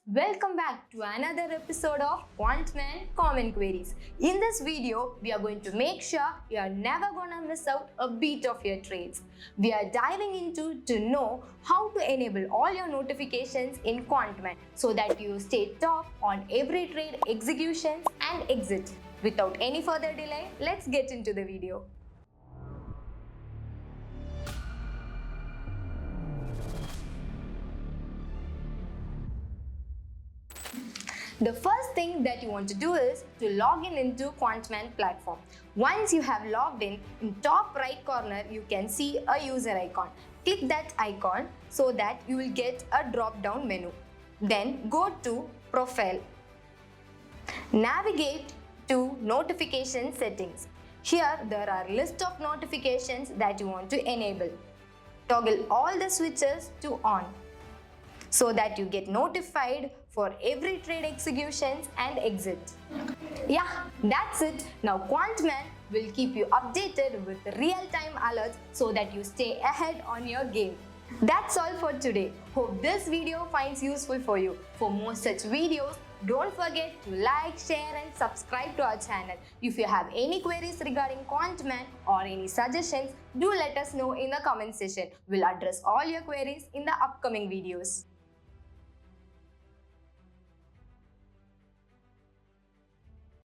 welcome back to another episode of Quantman Common Queries. In this video, we are going to make sure you are never gonna miss out a beat of your trades. We are diving into to know how to enable all your notifications in Quantman so that you stay top on every trade executions and exit. Without any further delay, let's get into the video. The first thing that you want to do is to log in into Quantman platform. Once you have logged in top right corner, you can see a user icon. Click that icon so that you will get a drop down menu. Then go to Profile. Navigate to Notification Settings. Here there are list of notifications that you want to enable. Toggle all the switches to on, so that you get notified for every trade executions and exit. Yeah, that's it. Now Quantman will keep you updated with real-time alerts so that you stay ahead on your game. That's all for today. Hope this video finds useful for you. For more such videos, don't forget to like, share and subscribe to our channel. If you have any queries regarding Quantman or any suggestions, do let us know in the comment section. We'll address all your queries in the upcoming videos.